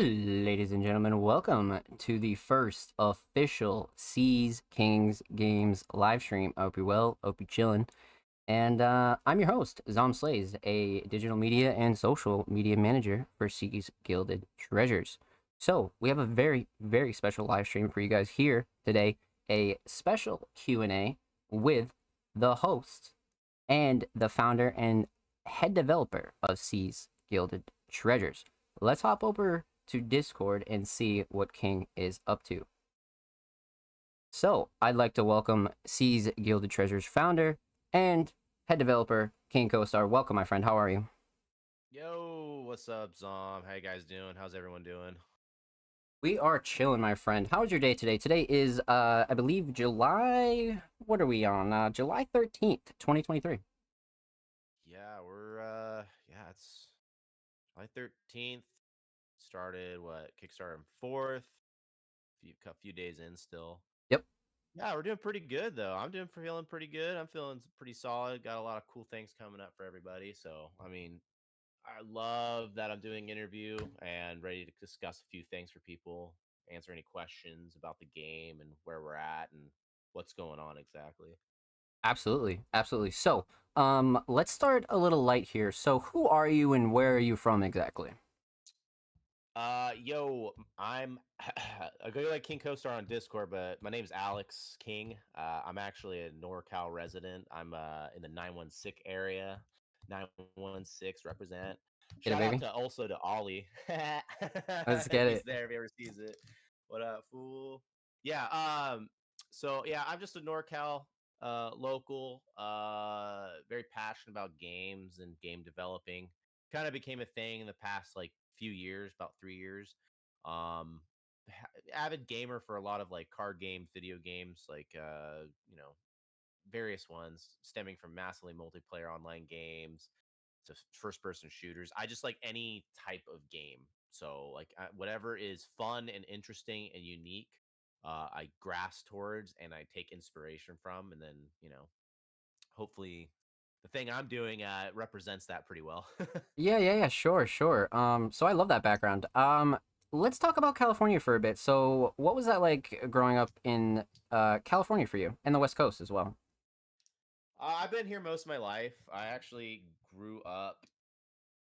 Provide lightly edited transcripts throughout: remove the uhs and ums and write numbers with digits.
Ladies and gentlemen, welcome to the first official Seas Kings Games live stream. I hope you're well, hope you're chilling. And I'm your host, Zom Slays, a digital media and social media manager for Seas Gilded Treasures. So we have a very, very special live stream for you guys here today. A special Q&A with the host and the founder and head developer of Seas Gilded Treasures. Let's hop over to Discord and see what King is up to. So, I'd like to welcome Seas Gilded Treasures founder and head developer, K1NGK0STAR. Welcome, my friend. How are you? Yo, what's up, Zom? How you guys doing? How's everyone doing? We are chilling, my friend. How was your day today? Today is, I believe, July. What are we on? July 13th, 2023. Yeah, it's July 13th. Started what? Kickstarted on 4th. A few days in still. Yep, Yeah, we're doing pretty good though. Feeling pretty good. I'm feeling pretty solid. Got a lot of cool things coming up for everybody. So, I love that I'm doing interview and ready to discuss a few things for people, answer any questions about the game and where we're at and what's going on exactly. absolutely. Absolutely. So, let's start a little light here. So, who are you and where are you from exactly? I'm I go like King CoStar on Discord, but my name's Alex King. I'm actually a NorCal resident. I'm in the 916 area. 916 represent. Get it, Shout out baby? to also to Ollie. Let's If get he's it. there, if he ever sees it. What up, fool? Yeah, so yeah, I'm just a NorCal local, very passionate about games and game developing. Kind of became a thing in the past like few years, about 3 years. Um, Avid gamer for a lot of like card games, video games, like various ones stemming from massively multiplayer online games to first person shooters. I just like any type of game. So like whatever is fun and interesting and unique, I grasp towards and I take inspiration from, and then hopefully the thing I'm doing represents that pretty well. Yeah, sure, sure. So I love that background. Let's talk about California for a bit. So, what was that like growing up in California for you, and the West Coast as well? I've been here most of my life. I actually grew up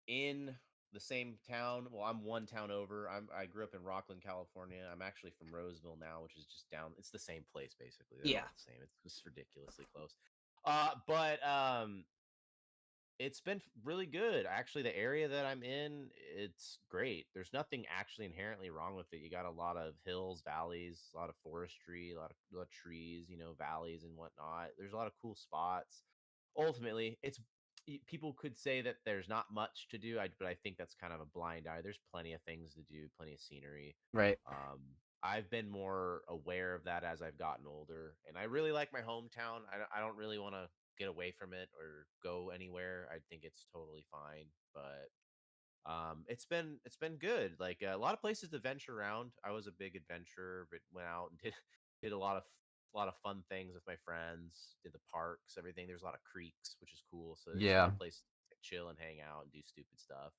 in the same town. Well, I'm one town over. I grew up in Rockland, California. I'm actually from Roseville now, which is just down. It's the same place basically. They're Yeah. all the same. It's just ridiculously close. But it's been really good. Actually, the area that I'm in, it's great. There's nothing actually inherently wrong with it. You got a lot of hills, valleys, a lot of forestry, a lot of trees, valleys and whatnot. There's a lot of cool spots. Ultimately, people could say that there's not much to do, but I think that's kind of a blind eye. There's plenty of things to do, plenty of scenery. Right. Um, I've been more aware of that as I've gotten older, and I really like my hometown. I don't really want to get away from it or go anywhere. I think it's totally fine, but it's been good. Like a lot of places to venture around. I was a big adventurer, but went out and did a lot of fun things with my friends. Did the parks, everything. There's a lot of creeks, which is cool. So there's just a lot Yeah, of places to chill and hang out and do stupid stuff.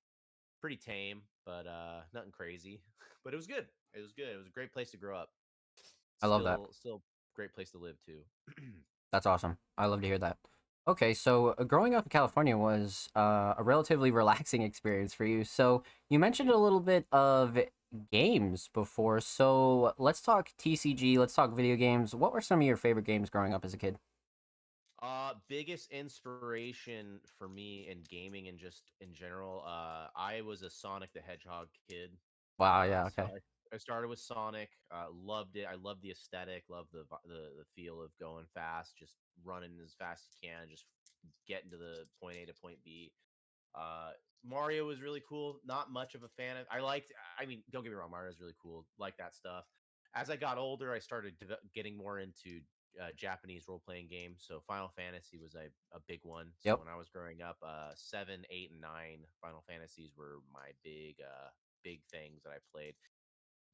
Pretty tame, but nothing crazy. But it was good. It was good. It was a great place to grow up. I love that. Still great place to live too. That's awesome. I love to hear that. Okay, so growing up in California was a relatively relaxing experience for you. So you mentioned Yeah. a little bit of games before. So let's talk TCG. Let's talk video games. What were some of your favorite games growing up as a kid? Biggest inspiration for me in gaming and just in general, I was a Sonic the Hedgehog kid. Wow. Yeah. So Okay. I started with Sonic, loved it. I loved the aesthetic, loved the feel of going fast, just running as fast as you can, just getting to the point A to point B. Uh, Mario was really cool. Not much of a fan of. I mean, don't get me wrong, Mario is really cool. Like that stuff. As I got older, I started getting more into Japanese role playing games. So Final Fantasy was a big one. So Yep. when I was growing up, 7, 8, and 9 Final Fantasies were my big things that I played.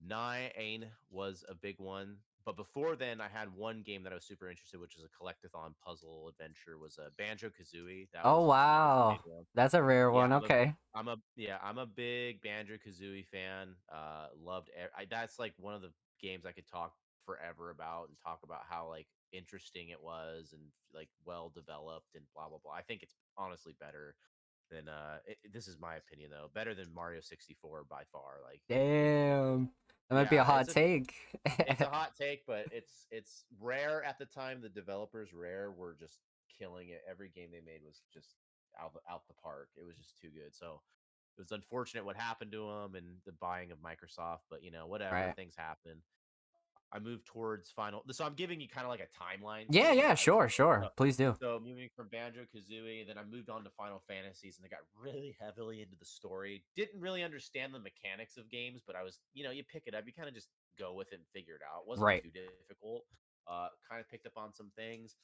Nine was a big one. But before then, I had one game that I was super interested, which is a collectathon puzzle adventure. Was a Banjo Kazooie. That Oh was another big wow, one. that's a rare Yeah, one. Okay, I'm a big Banjo Kazooie fan. That's like one of the games I could talk forever about and talk about how like interesting it was and like well developed and blah blah blah. I think it's honestly better than this is my opinion though, better than Mario 64 by far. Like damn, that might be a yeah, hot take. it's a hot take, but it's rare at the time. The developers rare were just killing it. Every game they made was just out the park. It was just too good. So it was unfortunate what happened to them and the buying of Microsoft, but you know, whatever, Right. things happen. I moved towards final. So I'm giving you kind of like a timeline. So Yeah, you, yeah, I was sure, so, sure. Please do. so moving from Banjo Kazooie, then I moved on to Final Fantasies, and I got really heavily into the story. Didn't really understand the mechanics of games, but I was, you know, you pick it up, you kind of just go with it and figure it out. It wasn't Right. too difficult. Kind of picked up on some things.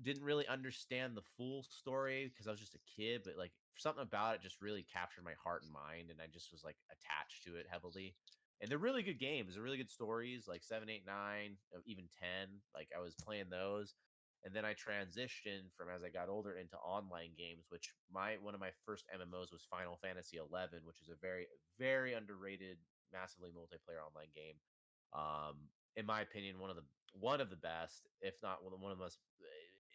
Didn't really understand the full story because I was just a kid, but like something about it just really captured my heart and mind, and I just was like attached to it heavily. And they're really good games. They're really good stories, like 7, 8, 9, even 10. Like I was playing those, and then I transitioned from as I got older into online games, which my one of my first MMOs was Final Fantasy 11, which is a very underrated, massively multiplayer online game. In my opinion, one of the best, if not one of the most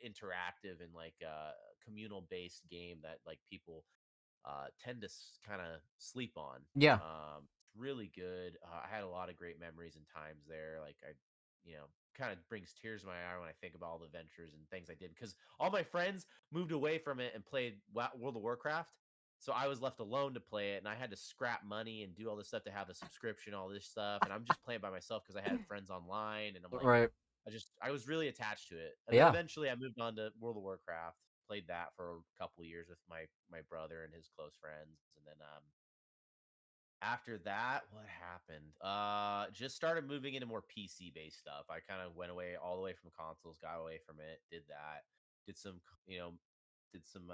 interactive and like communal based game that like people tend to kind of sleep on. Yeah. It's really good. I had a lot of great memories and times there. Like kind of brings tears to my eye when I think about all the ventures and things I did because all my friends moved away from it and played World of Warcraft. So I was left alone to play it, and I had to scrap money and do all this stuff to have a subscription, all this stuff. And I'm just playing by myself because I had friends online, and I'm like, Right. I was really attached to it. And then Yeah. eventually I moved on to World of Warcraft, played that for a couple of years with my brother and his close friends. And then after that, what happened? Just started moving into more PC based stuff. I kind of went away all the way from consoles, got away from it, did that, did some, you know, did some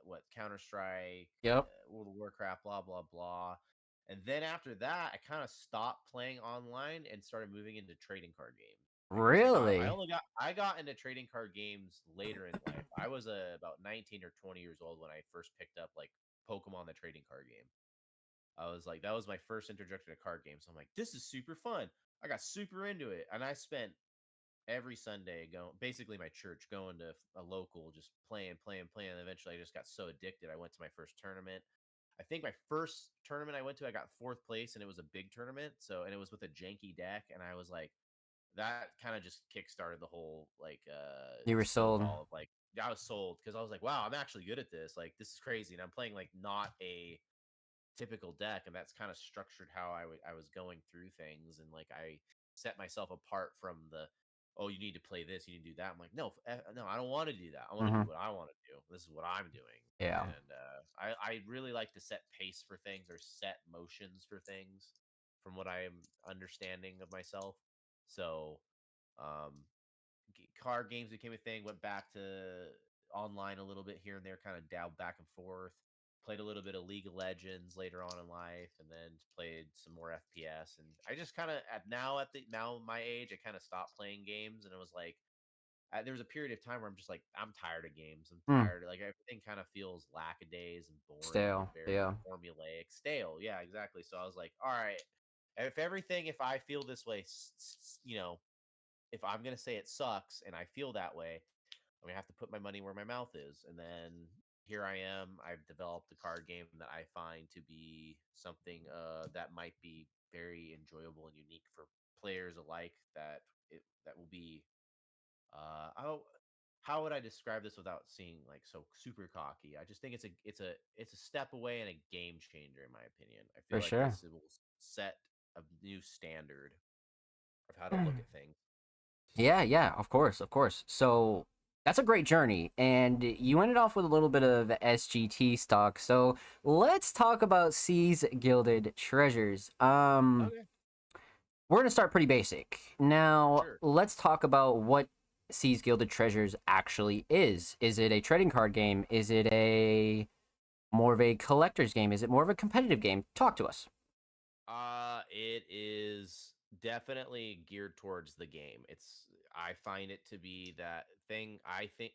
what Counter Strike, Yep. World of Warcraft, blah blah blah. And then after that, I kind of stopped playing online and started moving into trading card games because Really? I got into trading card games later in life. I was about 19 or 20 years old when I first picked up like Pokemon the trading card game. I was like, that was my first introduction to card games. So I'm like, this is super fun. I got super into it, and I spent every Sunday going, basically my church, going to a local, just playing. And eventually, I just got so addicted. I went to my first tournament. I think my first tournament I went to, I got fourth place, and it was a big tournament. So, and it was with a janky deck, and I was like, that kind of just kickstarted the whole like You were sold. snowball of like I was sold because I was like, wow, I'm actually good at this. Like this is crazy, and I'm playing like not a typical deck, and that's kind of structured how I was going through things, and like I set myself apart from the oh you need to play this, you need to do that. I'm like no, I don't want to do that. I want to do Mm-hmm. what I want to do. This is what I'm doing. Yeah. And I really like to set pace for things or set motions for things from what I am understanding of myself. So um card games became a thing. Went back to online a little bit here and there, kind of dabbed back and forth. Played a little bit of League of Legends later on in life, and then played some more FPS. And I just kind of at the now my age, I kind of stopped playing games, and it was like there was a period of time where I'm just like I'm tired of games. I'm Hmm. tired. Like everything kind of feels lackadays and boring and Stale. very Yeah. formulaic, stale. Yeah, exactly. So I was like, all right, if I feel this way, if I'm gonna say it sucks and I feel that way, I'm gonna have to put my money where my mouth is. And then here I am. I've developed a card game that I find to be something that might be very enjoyable and unique for players alike. That will be how would I describe this without seeing like so super cocky? I just think it's a step away and a game changer in my opinion. I For feel like sure. this will set a new standard of how to look at things. Yeah, yeah, of course, of course. So that's a great journey, and you ended off with a little bit of SGT stock. So let's talk about C's Gilded Treasures. Okay, We're gonna start pretty basic. Now, sure. let's talk about what C's Gilded Treasures actually is. Is it a trading card game? Is it a more of a collector's game? Is it more of a competitive game? Talk to us. It is Definitely geared towards the game. I find it to be that thing. I think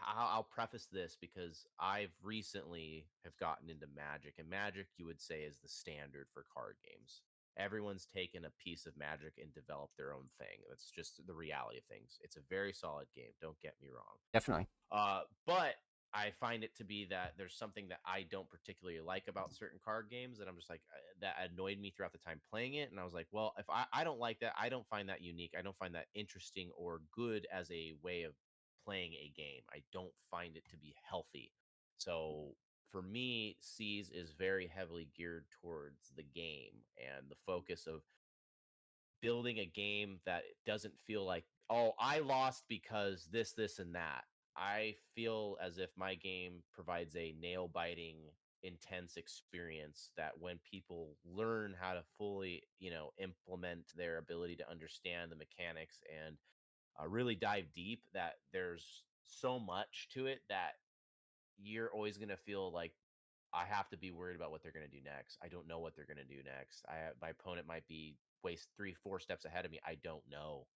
I'll preface this because I've recently have gotten into Magic, and Magic you would say is the standard for card games. Everyone's taken a piece of Magic and developed their own thing. That's just the reality of things. It's a very solid game. Don't get me wrong. Definitely. But I find it to be that there's something that I don't particularly like about certain card games that I'm just like that annoyed me throughout the time playing it. And I was like, well, if I don't like that, I don't find that unique. I don't find that interesting or good as a way of playing a game. I don't find it to be healthy. So for me, C's is very heavily geared towards the game and the focus of building a game that doesn't feel like, oh, I lost because this, and that. I feel as if my game provides a nail biting, intense experience that when people learn how to fully, implement their ability to understand the mechanics and really dive deep, that there's so much to it that you're always going to feel like I have to be worried about what they're going to do next. I don't know what they're going to do next. My opponent might be waste 3, 4 steps ahead of me. I don't know.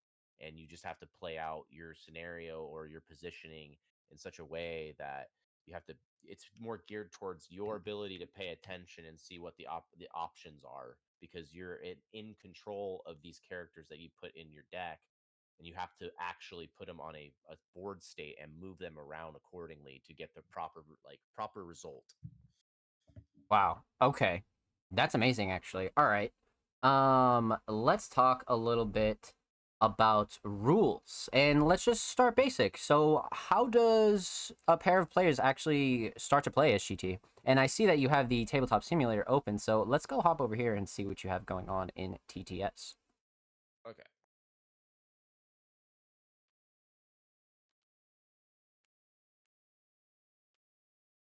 And you just have to play out your scenario or your positioning in such a way that you have to, it's more geared towards your ability to pay attention and see what the options are because you're in control of these characters that you put in your deck, and you have to actually put them on a board state and move them around accordingly to get the proper result. Wow. Okay. That's amazing actually. All right. Let's talk a little bit about rules. And let's just start basic. So, how does a pair of players actually start to play SGT? And I see that you have the tabletop simulator open, so let's go hop over here and see what you have going on in TTS. Okay.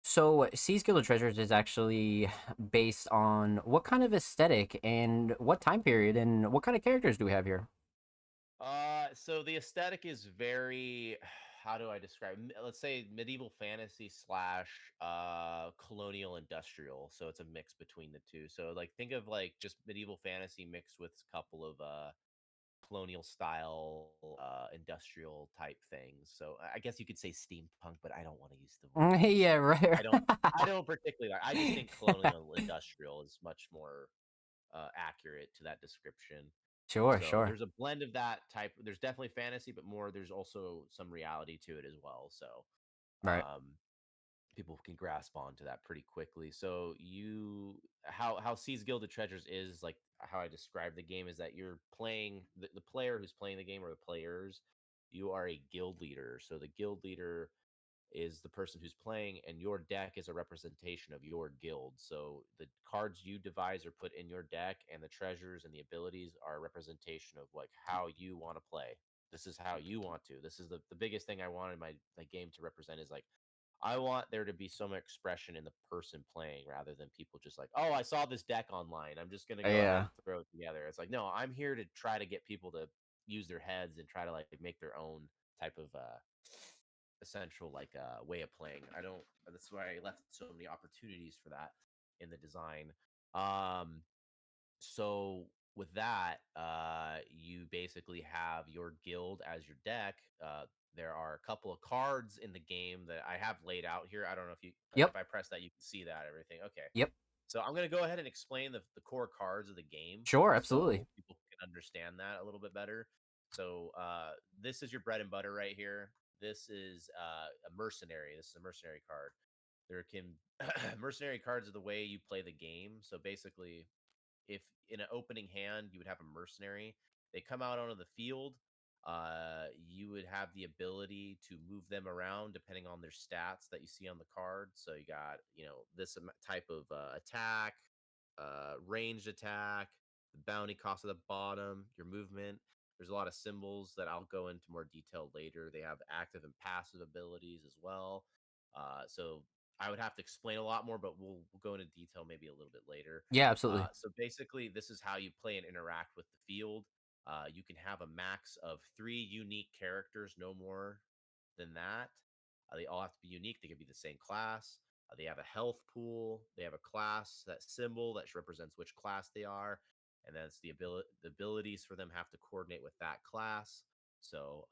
So, Sea's Guild of Treasures is actually based on what kind of aesthetic and what time period and what kind of characters do we have here? So the aesthetic is very, how do I describe? Let's say medieval fantasy slash colonial industrial. So it's a mix between the two. So like think of like just medieval fantasy mixed with a couple of colonial style industrial type things. So I guess you could say steampunk, but I don't want to use the word Yeah, steampunk. right. I don't particularly like. I just think colonial industrial is much more accurate to that description. Sure, So sure. there's a blend of that type. There's definitely fantasy, but more there's also some reality to it as well. So Right. people can grasp onto that pretty quickly. So how Seas Gilded Treasures is like how I describe the game is that you're playing the player who's playing the game or the players. You are a guild leader. So the guild leader is the person who's playing, and your deck is a representation of your guild. So the cards you devise or put in your deck, and the treasures and the abilities are a representation of like how you want to play. This is how you want to. This is the biggest thing I wanted my game to represent is like I want there to be some expression in the person playing rather than people just like, oh, I saw this deck online. I'm just gonna go ahead Yeah. and throw it together. It's like, no, I'm here to try to get people to use their heads and try to like make their own type of essential like way of playing. I don't That's why I left so many opportunities for that in the design. Um so with that, you basically have your guild as your deck. There are a couple of cards in the game that I have laid out here. I don't know Yep. if I press that, you can see that everything. Okay, Yep. so I'm gonna go ahead and explain the core cards of the game Sure, so absolutely. people can understand that a little bit better. So this is your bread and butter right here. This is a mercenary. This is a mercenary card. There can mercenary cards are the way you play the game. So basically, if in an opening hand you would have a mercenary, they come out onto the field. You would have the ability to move them around depending on their stats that you see on the card. So you got this type of attack, ranged attack, the bounty cost at the bottom, your movement. There's a lot of symbols that I'll go into more detail later. They have active and passive abilities as well. So I would have to explain a lot more, but we'll go into detail maybe a little bit later. Yeah, absolutely. So basically, this is how you play and interact with the field. You can have a max of 3 unique characters, no more than that. They all have to be unique. They can be the same class. They have a health pool. They have a class, that symbol that represents which class they are. and that's the abilities for them have to coordinate with that class. So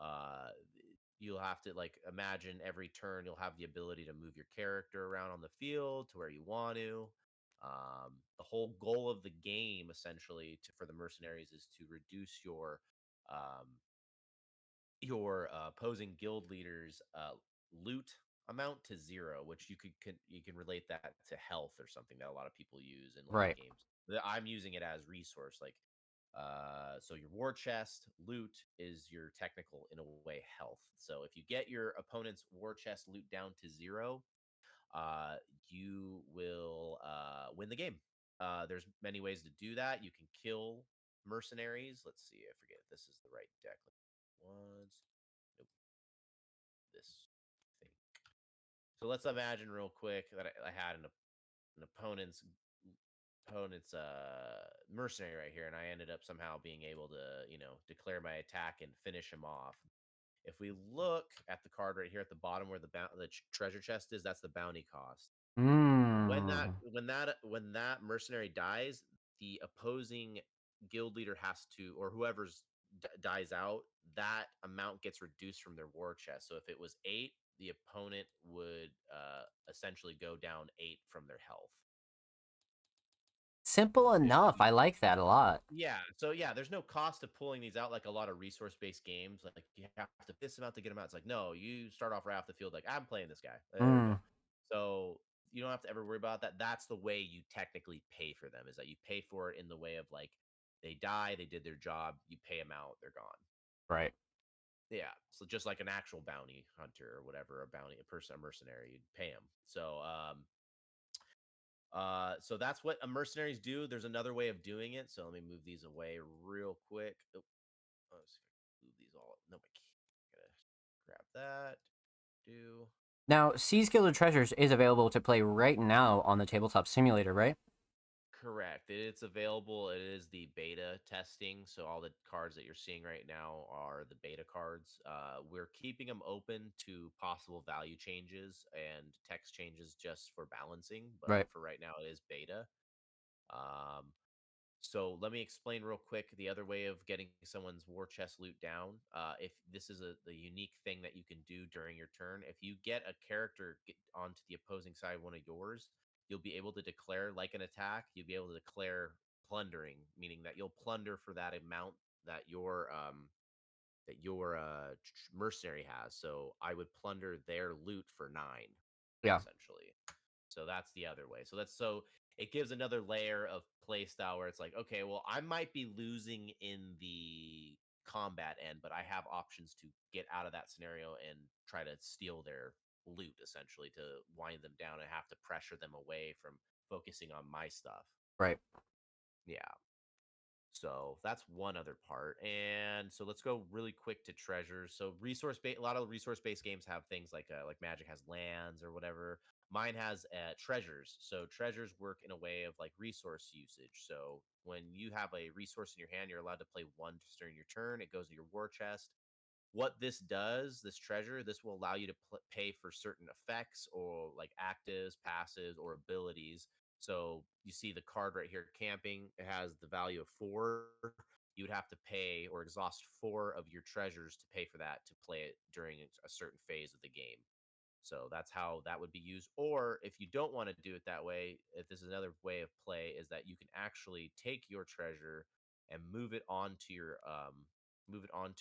you'll have to like imagine every turn you'll have the ability to move your character around on the field to where you want to. The whole goal of the game, essentially, for the mercenaries is to reduce um, your opposing guild leaders' loot amount to zero, which you can relate that to health or something that a lot of people use in like Right. games. I'm using it as resource, like so your war chest loot is your technical in a way health. So if you get your opponent's war chest loot down to zero, uh, you will win the game. There's many ways to do that. You can kill mercenaries. Let's see. I forget if this is the right deck. Once, nope, this thing. So let's imagine real quick that I had an opponent's mercenary right here, and I ended up somehow being able to declare my attack and finish him off. If we look at the card right here at the bottom where the treasure chest is, that's the bounty cost. Mm. When that mercenary dies, the opposing guild leader has to, or whoever's dies out, that amount gets reduced from their war chest. So if it was 8, the opponent would essentially go down 8 from their health. Simple If enough. you I like that a lot. Yeah, so yeah, there's no cost of pulling these out like a lot of resource-based games. Like you have to piss them out to get them out. It's like, no, you start off right off the field like I'm playing this guy. There we go. Mm. So you don't have to ever worry about that. That's the way you technically pay for them, is that you pay for it in the way of like they die, they did their job, you pay them out, they're gone. Right. Yeah, so just like an actual bounty hunter or whatever, a mercenary, you'd pay them. So that's what a mercenaries do. There's another way of doing it. So let me move these away real quick. Oh, let's see if I can move these all. No, I can't. Gotta grab that. Do Now, Seas Guild of Treasures is available to play right now on the Tabletop Simulator, right? Correct. It's available. It is the beta testing. So all the cards that you're seeing right now are the beta cards. We're keeping them open to possible value changes and text changes just for balancing. But Right. for right now, it is beta. Um, So let me explain real quick the other way of getting someone's war chest loot down. If this is the unique thing that you can do during your turn, if you get a character onto the opposing side of one of yours, you'll be able to declare like an attack. You'll be able to declare plundering, meaning that you'll plunder for that amount that your mercenary has. So I would plunder their loot for 9, Yeah. essentially. So that's the other way. So it gives another layer of play style where it's like, okay, well, I might be losing in the combat end, but I have options to get out of that scenario and try to steal their loot, essentially, to wind them down and have to pressure them away from focusing on my stuff. Right. Yeah. So that's one other part. And so let's go really quick to treasures. So a lot of resource based games have things like Magic has lands or whatever. Mine has treasures. So treasures work in a way of like resource usage. So when you have a resource in your hand, you're allowed to play one during your turn. It goes to your war chest. What this does, this treasure, this will allow you to pay for certain effects or like actives, passives, or abilities. So you see the card right here, camping. It has the value of 4. You would have to pay or exhaust 4 of your treasures to pay for that to play it during a certain phase of the game. So that's how that would be used. Or if you don't want to do it that way, if this is another way of play, is that you can actually take your treasure and move it onto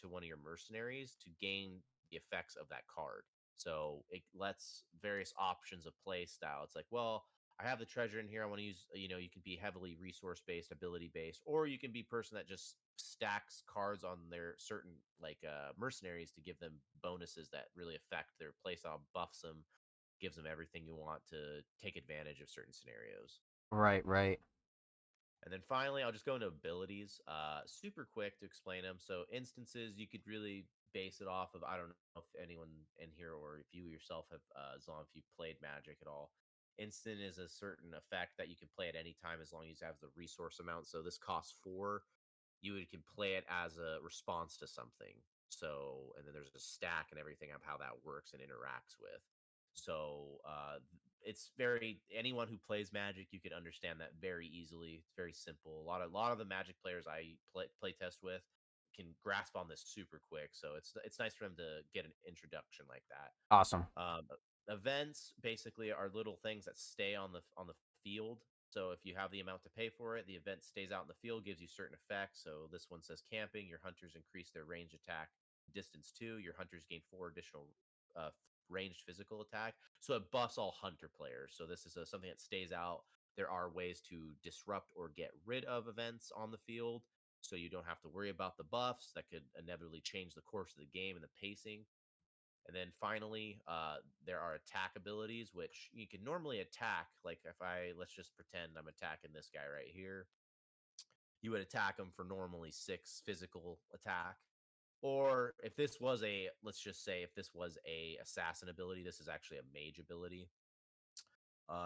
one of your mercenaries to gain the effects of that card. So it lets various options of play style. It's like, well, I have the treasure in here. I want to use, you can be heavily resource based, ability based, or you can be a person that just stacks cards on their certain like mercenaries to give them bonuses that really affect their playstyle, buffs them, gives them everything you want to take advantage of certain scenarios. Right. Right. And then finally, I'll just go into abilities, super quick to explain them. So instances, you could really base it off of. I don't know if anyone in here or if you yourself have, Zon, if you've played Magic at all. Instant is a certain effect that you can play at any time as long as you have the resource amount. So this costs 4. Can play it as a response to something. So, and then there's a stack and everything of how that works and interacts with. So, it's very anyone who plays Magic, you could understand that very easily. It's very simple. A lot of the Magic players I play test with can grasp on this super quick. So it's nice for them to get an introduction like that. Awesome. Events basically are little things that stay on the field. So if you have the amount to pay for it, the event stays out in the field, gives you certain effects. So this one says camping. Your hunters increase their range attack distance 2. Your hunters gain 4 additional uh, ranged physical attack. So it buffs all hunter players. So this is something that stays out. There are ways to disrupt or get rid of events on the field. So you don't have to worry about the buffs that could inevitably change the course of the game and the pacing. And then finally, there are attack abilities, which you can normally attack. Like if let's just pretend I'm attacking this guy right here. You would attack him for normally 6 physical attack. Or if this was let's just say if this was a assassin ability, this is actually a mage ability.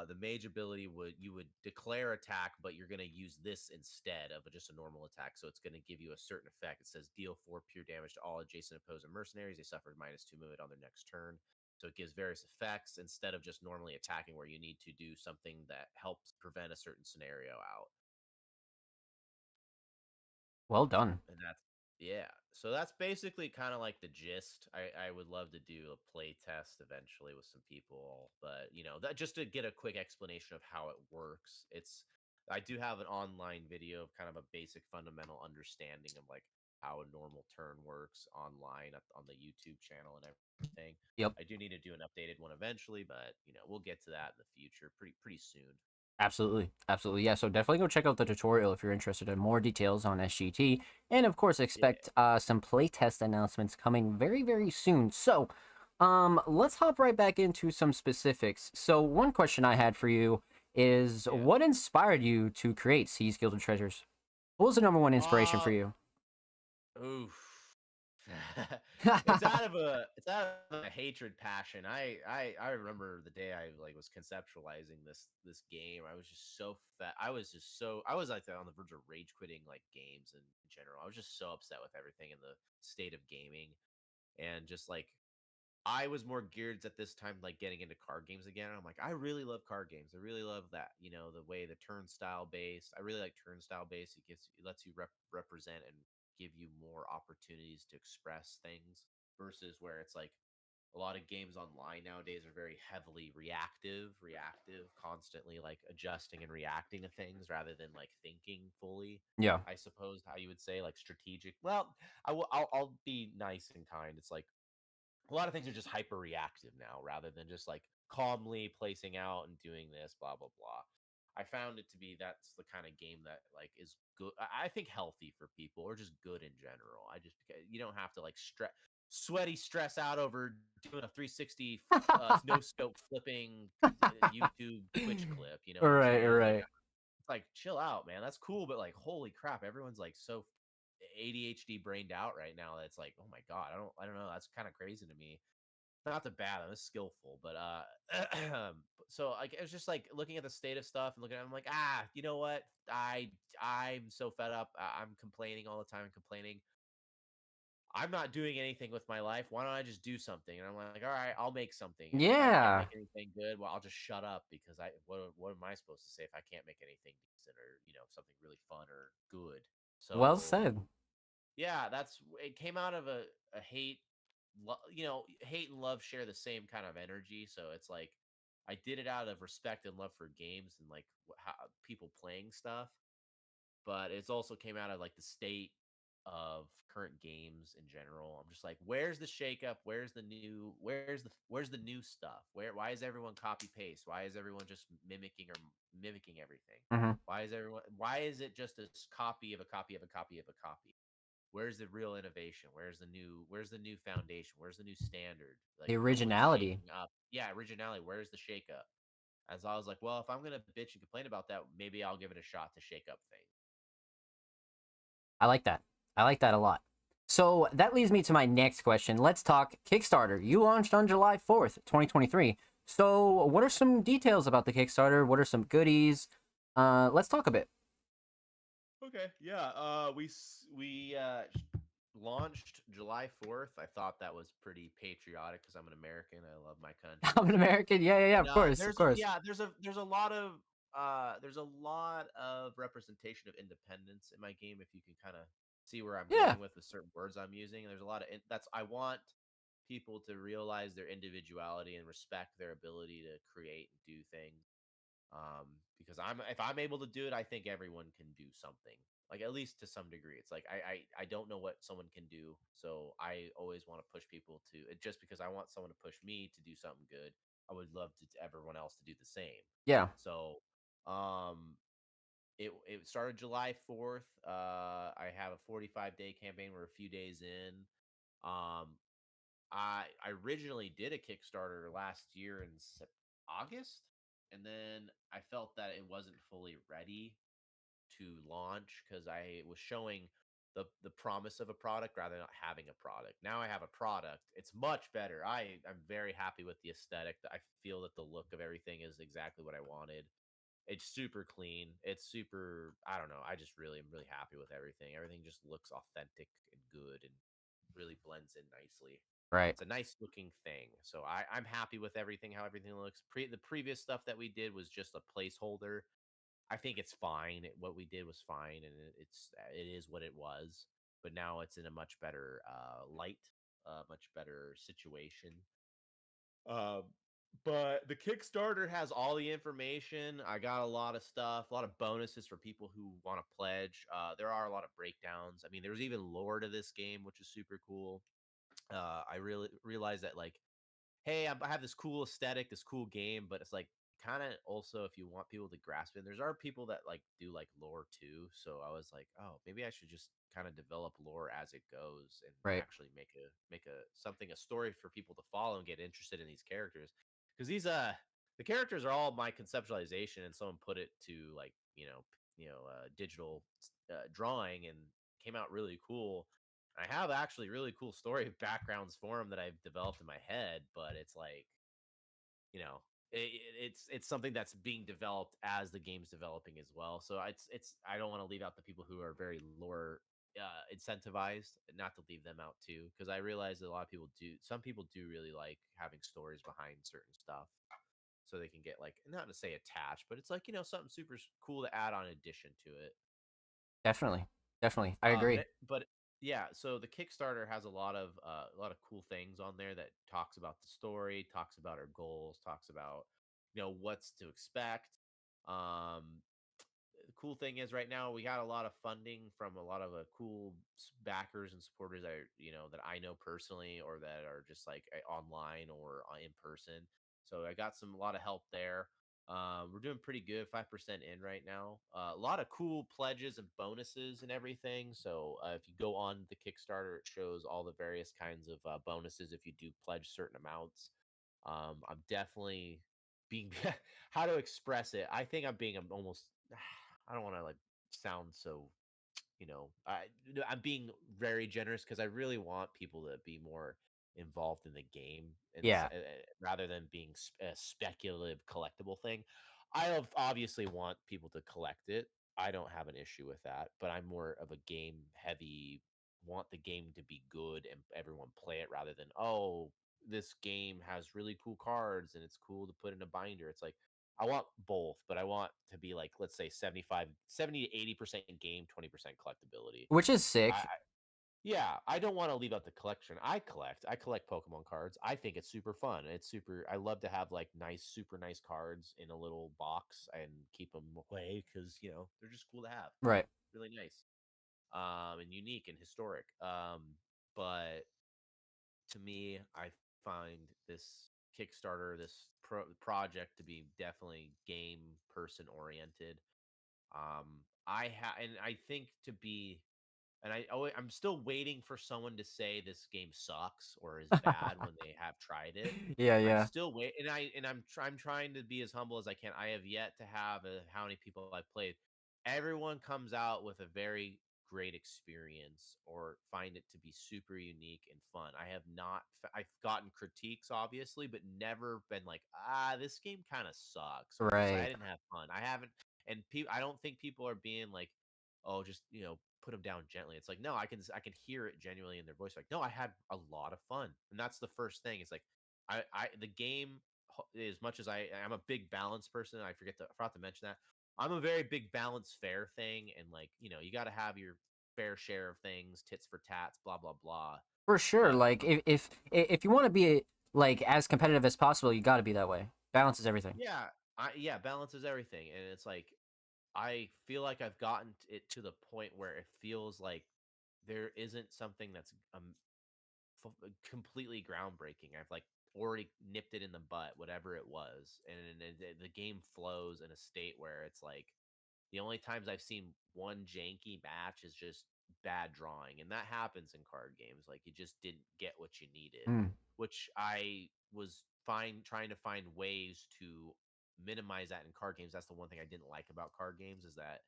The mage ability would declare attack, but you're going to use this instead of just a normal attack. So it's going to give you a certain effect. It says deal 4 pure damage to all adjacent opposing mercenaries. They suffer -2 movement on their next turn. So it gives various effects instead of just normally attacking, where you need to do something that helps prevent a certain scenario out. Well done. And that's yeah. So that's basically kind of like the gist. I would love to do a play test eventually with some people, but that just to get a quick explanation of how it works. I do have an online video of kind of a basic fundamental understanding of like how a normal turn works online on the YouTube channel and everything. Yep. I do need to do an updated one eventually, but we'll get to that in the future pretty soon. Absolutely. Absolutely. Yeah. So definitely go check out the tutorial if you're interested in more details on SGT. And of course, Yeah, expect some playtest announcements coming very, very soon. So let's hop right back into some specifics. So one question I had for you is yeah. what inspired you to create Seas Gilded Treasures? What was the number one inspiration for Uh, you? Oof. It's out of a hatred passion. I remember the day I like was conceptualizing this game. I was just so fat. I was like on the verge of rage quitting like games in general. I was just so upset with everything in the state of gaming, and just like I was more geared at this time, like getting into card games again. I'm like, I really love card games. I really love that, the way the turnstile based. I really like turnstile based. It lets you represent and give you more opportunities to express things versus where it's like a lot of games online nowadays are very heavily reactive, constantly like adjusting and reacting to things rather than like thinking fully. Yeah. I suppose how you would say like strategic. Well, I'll be nice and kind. It's like a lot of things are just hyper reactive now rather than just like calmly placing out and doing this blah blah blah. I found it to be that's the kind of game that like is good. I think healthy for people or just good in general. I just you don't have to like stress out over doing a 360 no scope flipping YouTube Twitch clip. You know what I'm Right, saying? Like right. it's like chill out, man. That's cool, but like holy crap, everyone's like so ADHD brained out right now. That's like, oh my god, I don't know. That's kind of crazy to me. Not the bad, I'm skillful, but so like it was just like looking at the state of stuff and looking at it, I'm like, you know what? I'm so fed up. I'm complaining all the time, complaining. I'm not doing anything with my life. Why don't I just do something? And I'm like, all right, I'll make something. And if I can't Yeah. make anything good, well, I'll just shut up because what am I supposed to say if I can't make anything decent or something really fun or good? Well So said. yeah, it came out of a hate and love share the same kind of energy. So it's like I did it out of respect and love for games and like how people playing stuff, but it's also came out of like the state of current games in general. I'm just like, where's the shakeup? Where's the new stuff? Why is everyone copy paste? Why is everyone just mimicking everything? Hmm. Why is it just a copy of a copy of a copy of a copy? Where's the real innovation? Where's the new foundation? Where's the new standard? Like The no one's originality. shaking up. Yeah, originality. Where's the shake up? As I was like, well, if I'm gonna bitch and complain about that, maybe I'll give it a shot to shake up things. I like that. I like that a lot. So that leads me to my next question. Let's talk Kickstarter. You launched on July 4th, 2023. So, what are some details about the Kickstarter? What are some goodies? Let's talk a bit. Okay, yeah. We launched July 4th. I thought that was pretty patriotic because I'm an American. I love my I'm country. an American. Yeah, yeah, yeah. And Of course, of course. there's a lot of representation of independence in my game. If you can kind of see where I'm Yeah, going with the certain words I'm using, there's a lot of that's I want people to realize their individuality and respect their ability to create and do things. Because if I'm able to do it, I think everyone can do something. Like at least to some degree, it's like I don't know what someone can do, so I always want to push people to just because I want someone to push me to do something good. I would love to everyone else to do the same. yeah. So, um, it started July 4th. I have a 45-day campaign. We're a few days in. Um, I originally did a Kickstarter last year in August, and then I felt that it wasn't fully ready to launch because I was showing the promise of a product rather than not having a product. Now I have a product. It's much better. I'm very happy with the aesthetic. I feel that the look of everything is exactly what I wanted. It's super clean. It's super, I don't know. I just really am really happy with everything. Everything just looks authentic and good and really blends in nicely. Right, It's a nice looking thing. So I'm happy with everything, how everything looks. The previous stuff that we did was just a placeholder. I think it's fine. What we did was fine, and it is what it was. But now it's in a much better light, much better situation. Um, but the Kickstarter has all the information. I got a lot of stuff, a lot of bonuses for people who want to pledge. There are a lot of breakdowns. I mean, there's even lore to this game, which is super cool. I really realized that like hey, I have this cool aesthetic, this cool game, but it's like kind of also if you want people to grasp it, there's are people that like do like lore too. So I was like, oh, maybe I should just kind of develop lore as it goes and right. actually make a something a story for people to follow and get interested in these characters because the characters are all my conceptualization and someone put it to like digital drawing and came out really cool. I have actually really cool story backgrounds for him that I've developed in my head, but it's like, you know, it's something that's being developed as the game's developing as well. So it's I don't want to leave out the people who are very lore incentivized, not to leave them out too, because I realize that a lot of people do. Some people do really like having stories behind certain stuff, so they can get like not to say attached, but it's like something super cool to add on addition to it. Definitely, definitely. I agree. But yeah, so the Kickstarter has a lot of cool things on there that talks about the story, talks about our goals, talks about what's to expect. Um, the cool thing is right now we got a lot of funding from a lot of cool backers and supporters that I know personally or that are just like online or in person. So I got a lot of help there. We're doing pretty good, 5% in right now. A lot of cool pledges and bonuses and everything. So if you go on the Kickstarter, it shows all the various kinds of bonuses if you do pledge certain amounts. I'm definitely being how to express it. I think I'm being almost I don't want to like sound so, I'm being very generous because I really want people to be more involved in the game and Yeah, rather than being a speculative collectible thing. Obviously want people to collect it. I don't have an issue with that, but I'm more of a game heavy. Want the game to be good and everyone play it rather than this game has really cool cards and it's cool to put in a binder. It's like I want both, but I want to be like, let's say 70 to 80% game, 20% collectability. which is I sick. Yeah, I don't want to leave out the collection. I collect Pokemon cards. I think it's super fun. I love to have like super nice cards in a little box and keep them away because, they're just cool to have. Right. Really nice. And unique and historic. But to me, I find this Kickstarter, this project to be definitely game person oriented. And I think to be, and I'm still waiting for someone to say this game sucks or is bad when they have tried it. Yeah, I'm yeah. still wait, and I'm trying to be as humble as I can. I have yet to have how many people I've played. Everyone comes out with a very great experience or find it to be super unique and fun. I have not. I've gotten critiques, obviously, but never been like, this game kind of sucks, or this I Right. didn't have fun. I haven't, and I don't think people are being like, oh, just put them down gently. It's like, no, I can hear it genuinely in their voice. Like, no, I had a lot of fun, and that's the first thing. It's like I the game, as much as I'm a big balance person. I forgot to mention that I'm a very big balance fair thing, and like you got to have your fair share of things, tits for tats, blah blah blah. For sure. But Like if you want to be like as competitive as possible, you got to be that way. Balance is everything. yeah, balance is everything, and it's like I feel like I've gotten it to the point where it feels like there isn't something that's completely groundbreaking. I've like already nipped it in the butt, whatever it was, and the game flows in a state where it's like the only times I've seen one janky match is just bad drawing, and that happens in card games. Like you just didn't get what you needed, Mm. which I was fine trying to find ways to minimize that in card games. That's the one thing I didn't like about card games is that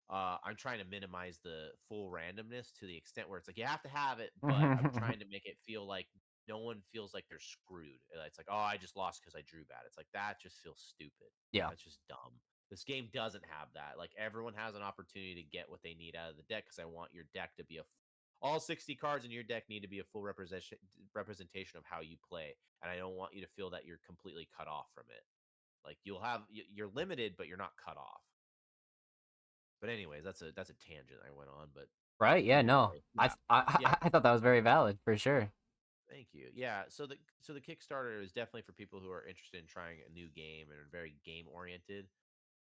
I'm trying to minimize the full randomness to the extent where it's like you have to have it, but I'm trying to make it feel like no one feels like they're screwed. It's like, oh, I just lost because I drew bad. It's like that just feels stupid. Yeah. That's just dumb. This game doesn't have that. Like everyone has an opportunity to get what they need out of the deck because I want your deck to be all 60 cards in your deck need to be a full representation of how you play, and I don't want you to feel that you're completely cut off from it. Like you're limited, but you're not cut off. But anyways, that's a tangent I went on, but Right? Yeah. either No. way, yeah, yeah. I thought that was very valid for sure. Thank you. Yeah, so the Kickstarter is definitely for people who are interested in trying a new game and are very game oriented.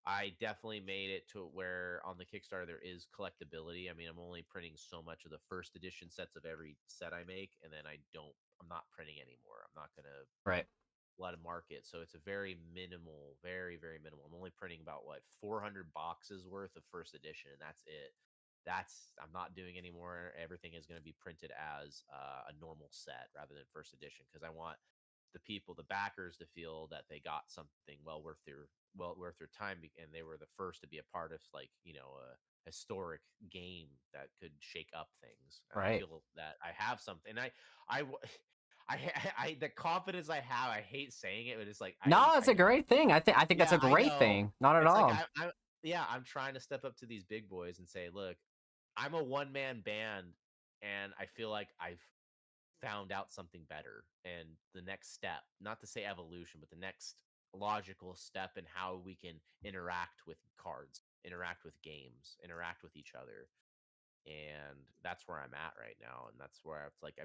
I definitely made it to where on the Kickstarter there is collectability. I mean, I'm only printing so much of the first edition sets of every set I make, and then I'm not printing anymore. I'm not gonna Right. let it market. So it's a very minimal, very, very minimal. I'm only printing about what 400 boxes worth of first edition, and that's it. I'm not doing anymore. Everything is going to be printed as a normal set rather than first edition because I want the backers, to feel that they got something well worth their time, and they were the first to be a part of like a historic game that could shake up things. And I Right. feel that I have something. And I w- the confidence I have. I hate saying it, but it's like No, it's I a great thing. I think that's yeah, a I great know. thing. Not at It's like all. yeah, I'm trying to step up to these big boys and say, look, I'm a one man band, and I feel like I've found out something better. And the next step, not to say evolution, but the next logical step in how we can interact with cards, interact with games, interact with each other. And that's where I'm at right now. And that's where it's like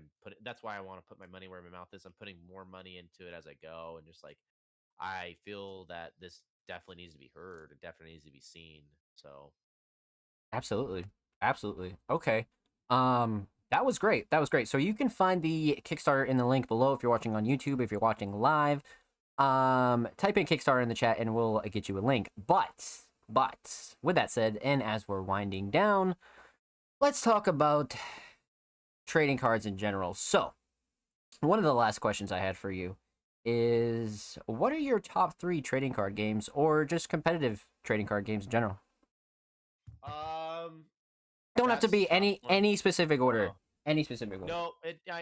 that's why I want to put my money where my mouth is. I'm putting more money into it as I go. And just like I feel that this definitely needs to be heard. It definitely needs to be seen. So Absolutely. Absolutely. Okay. That was great. That was great. So you can find the Kickstarter in the link below if you're watching on YouTube, if you're watching live. Type in Kickstarter in the chat and we'll get you a link. But with that said, and as we're winding down, let's talk about trading cards in general. So, one of the last questions I had for you is what are your top 3 trading card games or just competitive trading card games in general? um Don't have to that's a be tough one. any specific order. Oh. Any specific order. No,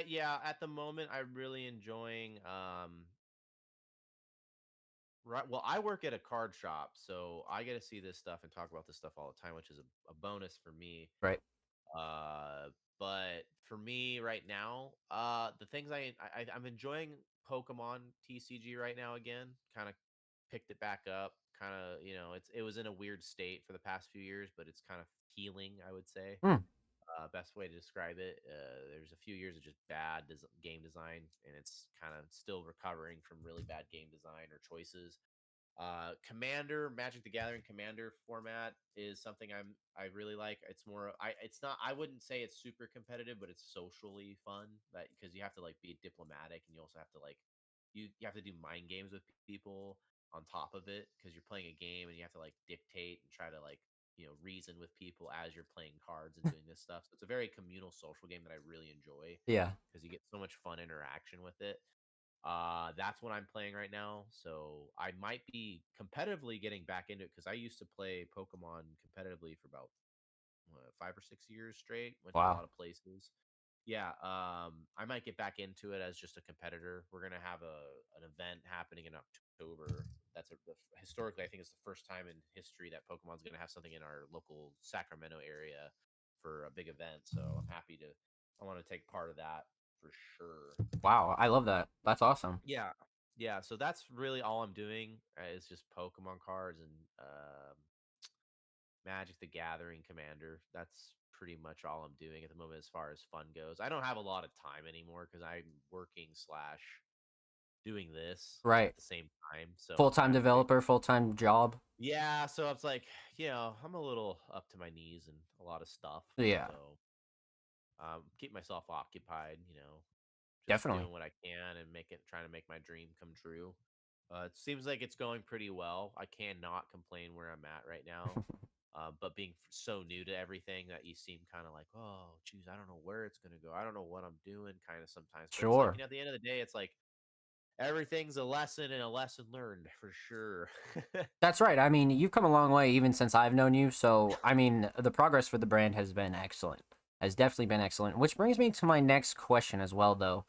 yeah, at the moment I'm really enjoying right. Well, I work at a card shop, so I get to see this stuff and talk about this stuff all the time, which is a bonus for me. Right. Uh, but for me right now, the things I'm enjoying Pokemon TCG right now again. Kind of picked it back up. Kind of, it was in a weird state for the past few years, but it's kind of healing, I would say. Hmm. Best way to describe it. There's a few years of just bad game design, and it's kind of still recovering from really bad game design or choices. Commander, Magic the Gathering Commander format is something I really like. It's more it's not, I wouldn't say it's super competitive, but it's socially fun, that because you have to like be diplomatic, and you also have to like you have to do mind games with people on top of it because you're playing a game and you have to like dictate and try to like reason with people as you're playing cards and doing this stuff. So it's a very communal social game that I really enjoy Yeah. because you get so much fun interaction with it. That's what I'm playing right now. So I might be competitively getting back into it because I used to play Pokemon competitively for about 5 or 6 years straight. Went to a Wow. lot of places. Yeah, I might get back into it as just a competitor. We're gonna have an event happening in October historically, I think it's the first time in history that Pokemon's going to have something in our local Sacramento area for a big event. So I'm happy to. I want to take part of that for sure. Wow, I love that. That's awesome. Yeah, yeah. So that's really all I'm doing is just Pokemon cards and Magic the Gathering Commander. That's pretty much all I'm doing at the moment as far as fun goes. I don't have a lot of time anymore because I'm working slash doing this Right. at the same time. So Full I'm time trying to figure. developer, full time job. Yeah, so it's like, I'm a little up to my knees in a lot of stuff. Yeah, So keep myself occupied, just definitely. doing what I can and trying to make my dream come true. It seems like it's going pretty well. I cannot complain where I'm at right now. But being so new to everything that you seem kind of like, oh, geez, I don't know where it's gonna go. I don't know what I'm doing, kind of sometimes. But it's like, Sure. at the end of the day, it's like everything's a lesson and a lesson learned for sure. That's right. I mean, you've come a long way even since I've known you. So, I mean, the progress for the brand has been excellent. Has definitely been excellent. Which brings me to my next question as well, though.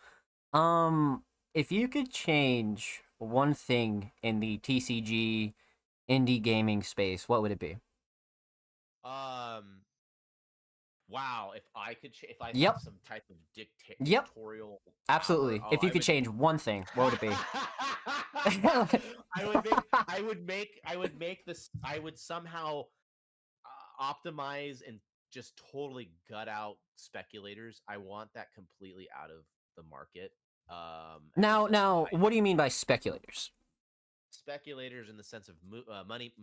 If you could change one thing in the TCG indie gaming space, what would it be? um, wow, if I have Yep. some type of Yep. dictatorial power, Absolutely. oh, If you I could would. change one thing, what would it be? I would somehow optimize and just totally gut out speculators. I want that completely out of the market. now, Because now, what do you mean by speculators? speculators in the sense of money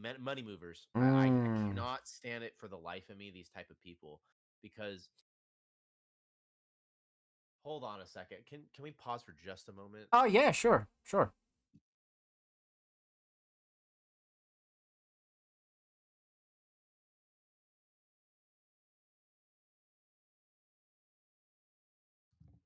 movers. I Mm. cannot stand it for the life of me. These type of people because hold on a second. Can we pause for just a moment? Oh yeah, sure, sure.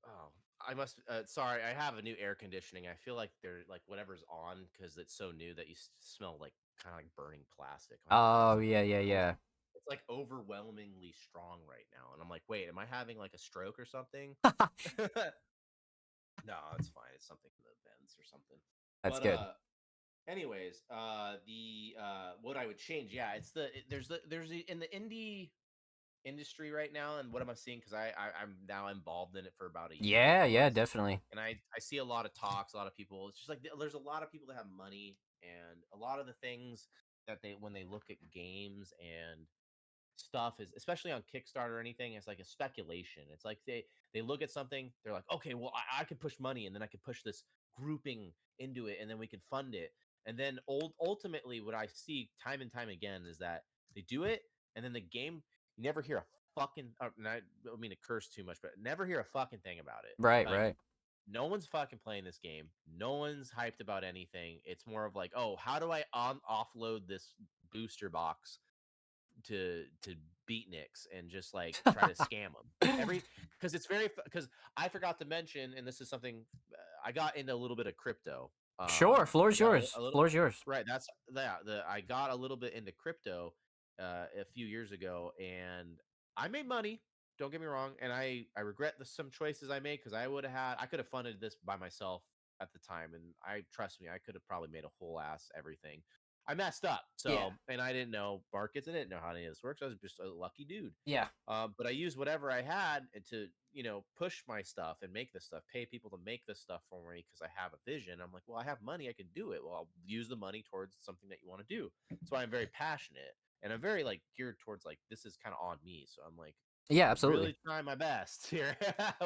Oh, I must. Sorry, I have a new air conditioning. I feel like they're like whatever's on because it's so new that you smell like kind of like burning plastic. I'm like, what is Oh going yeah, yeah, on? yeah. It's like overwhelmingly strong right now, and I'm like, wait, am I having like a stroke or something? No, it's fine. It's something in the vents or something. That's But good. anyways, the what I would change, yeah, it's there's the in the indie industry right now, and what am I seeing? Because I'm now involved in it for about a year Yeah, yeah, plus, definitely. and I see a lot of talks, a lot of people. It's just like there's a lot of people that have money, and a lot of the things that they when they look at games and stuff is especially on Kickstarter or anything, it's like a speculation. It's like they look at something, they're like, okay, well, I could push money and then I could push this grouping into it and then we can fund it. And then ultimately what I see time and time again is that they do it and then the game you never hear a fucking and I don't mean to curse too much, but never hear a fucking thing about it. Right, Like right. no one's fucking playing this game. No one's hyped about anything. It's more of like, oh, how do I offload this booster box to beatniks and just like try to scam them every because it's very because I forgot to mention, and this is something I got into a little bit of crypto. Sure, I floor's got yours. a little Floor's yours. right. That's that the I got a little bit into crypto a few years ago, and I made money. Don't get me wrong, and I regret some choices I made because I could have funded this by myself at the time, and I trust me, I could have probably made a whole ass everything. I messed up. Yeah. So, and I didn't know markets. I didn't know how any of this works. I was just a lucky dude. Yeah. But I used whatever I had to, push my stuff and make this stuff, pay people to make this stuff for me because I have a vision. I'm like, well, I have money. I can do it. Well, I'll use the money towards something that you want to do. So I'm very passionate and I'm very like geared towards like, this is kind of on me. So I'm like, Yeah, absolutely. really trying my best here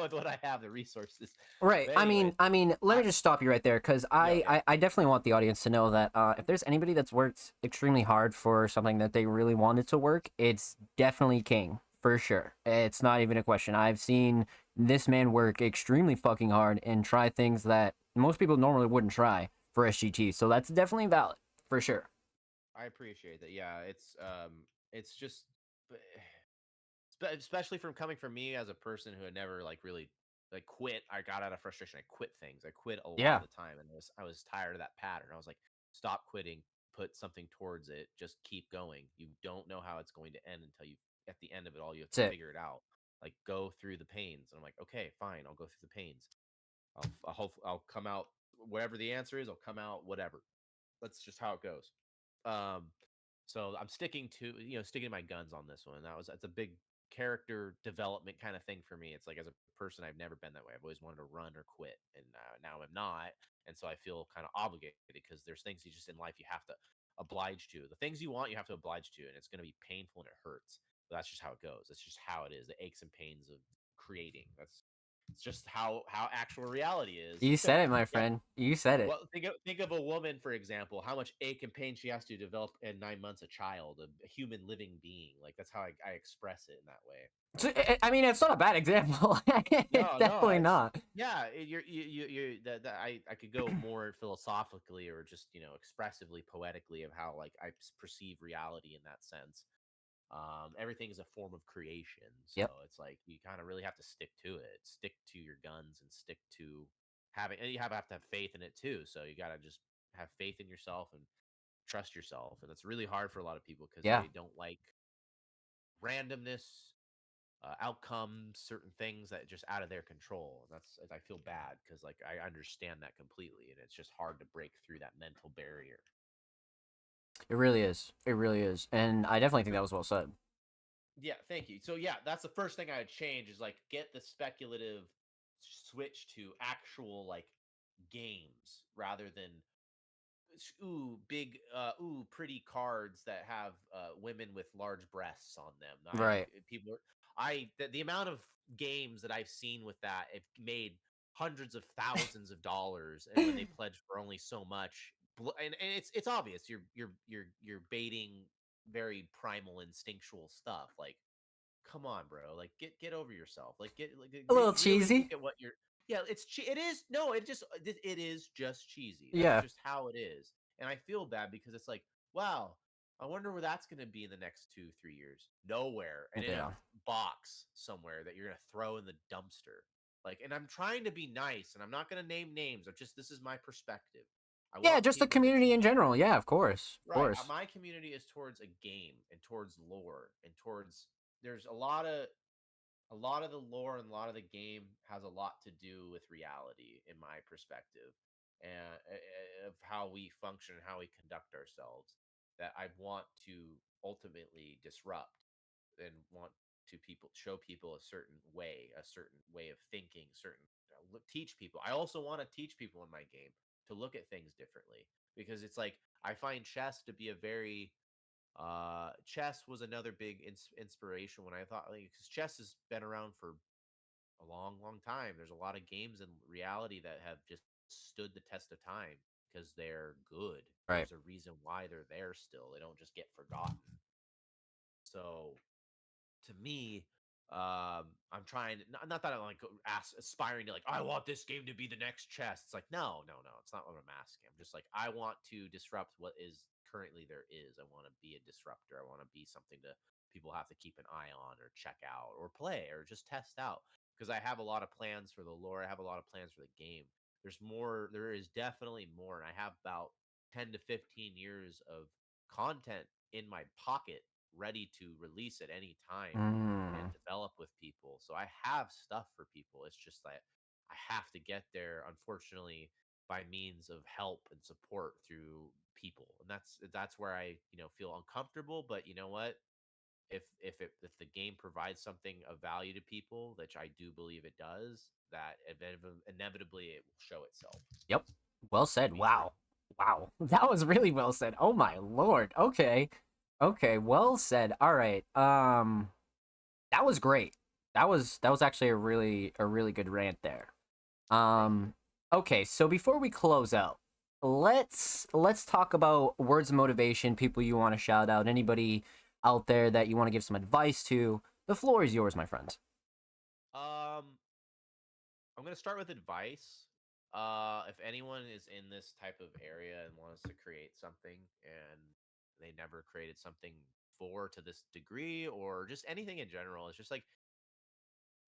with what I have, the resources. Right. But I anyways, mean, I mean, let I, me just stop you right there because yeah, I, okay. I definitely want the audience to know that if there's anybody that's worked extremely hard for something that they really wanted to work, it's definitely King for sure. It's not even a question. I've seen this man work extremely fucking hard and try things that most people normally wouldn't try for SGT. So that's definitely valid for sure. I appreciate that. Yeah, it's just especially from coming from me as a person who had never like really like quit. I got out of frustration. I quit things. I quit a lot of Yeah, the time, and I was tired of that pattern. I was like, stop quitting. Put something towards it. Just keep going. You don't know how it's going to end until you at the end of it all. You have that's to it. figure it out. Like go through the pains. And I'm like, okay, fine. I'll go through the pains. I'll hope I'll come out whatever the answer is. I'll come out whatever. That's just how it goes. Um, so I'm sticking to sticking to my guns on this one. That's a big character development kind of thing for me. It's like as a person, I've never been that way. I've always wanted to run or quit, and now I'm not, and so I feel kind of obligated because there's things you just in life you have to oblige to. The things you want, you have to oblige to, and it's going to be painful and it hurts. But that's just how it goes. That's just how it is. The aches and pains of creating. That's it's just how actual reality is. You said it, my Yeah, friend. You said it. well, think of a woman, for example, how much ache and pain she has to develop in 9 months a child, a human living being. Like that's how I express it in that way. So, I mean, it's not a bad example. It's No, definitely it's not. yeah. You're that I could go more philosophically or just expressively, poetically of how like I perceive reality in that sense. Everything is a form of creation, so Yep. it's like you kind of really have to stick to it, stick to your guns, and stick to having. And you have to have faith in it too. So you got to just have faith in yourself and trust yourself, and that's really hard for a lot of people because Yeah. they don't like randomness, outcomes, certain things that just out of their control. And that's I feel bad because like I understand that completely, and it's just hard to break through that mental barrier. It really is. It really is. And I definitely think that was well said. Yeah, thank you. So yeah, that's the first thing I would change is like get the speculative switch to actual like games rather than ooh big ooh pretty cards that have women with large breasts on them. Right. People are, the amount of games that I've seen with that have made hundreds of thousands of dollars, and when they pledge for only so much, and it's obvious you're baiting very primal instinctual stuff like come on, bro. Like get over yourself. Like A little really look cheesy. at what you're. Yeah, it is. No, it is just cheesy. That's Yeah. just how it is. And I feel bad because it's like, wow, I wonder where that's going to be in the next 2, 3 years. Nowhere, and in a Yeah. box somewhere that you're going to throw in the dumpster. Like, and I'm trying to be nice, and I'm not going to name names. I'm just this is my perspective. I Yeah, want just the people to community in change. general. Yeah, of course. Of Right. course. My community is towards a game and towards lore and towards there's a lot of the lore and a lot of the game has a lot to do with reality in my perspective and of how we function and how we conduct ourselves that I want to ultimately disrupt and want to people show people a certain way of thinking, certain teach people. I also want to teach people in my game to look at things differently because it's like I find chess to be a very chess was another big inspiration when I thought like because chess has been around for a long, long time. There's a lot of games in reality that have just stood the test of time because they're good. Right. There's a reason why they're there still. They don't just get forgotten. So to me, I'm trying not that I'm like aspiring to like I want this game to be the next chess. It's like no, no, no. It's not what I'm asking. I'm just like I want to disrupt what is currently there is. I want to be a disruptor. I want to be something to people have to keep an eye on or check out or play or just test out because I have a lot of plans for the lore. I have a lot of plans for the game. There's more. There is definitely more, and I have about 10 to 15 years of content in my pocket ready to release at any time and Mm. develop with people. So I have stuff for people. It's just that I have to get there, unfortunately, by means of help and support through people. And that's where I, feel uncomfortable. But you know what? If the game provides something of value to people, which I do believe it does, that inevitably it will show itself Yep. Well to said. be true. Wow. Wow. That was really well said. Oh my lord. Okay. Okay. Well said. All right. That was great. That was actually a really good rant there. Thank you. Um okay, so before we close out, let's talk about words of motivation, people you want to shout out, anybody out there that you want to give some advice to. The floor is yours, my friend. Um, I'm gonna start with advice. If anyone is in this type of area and wants to create something and they never created something for to this degree or just anything in general, it's just like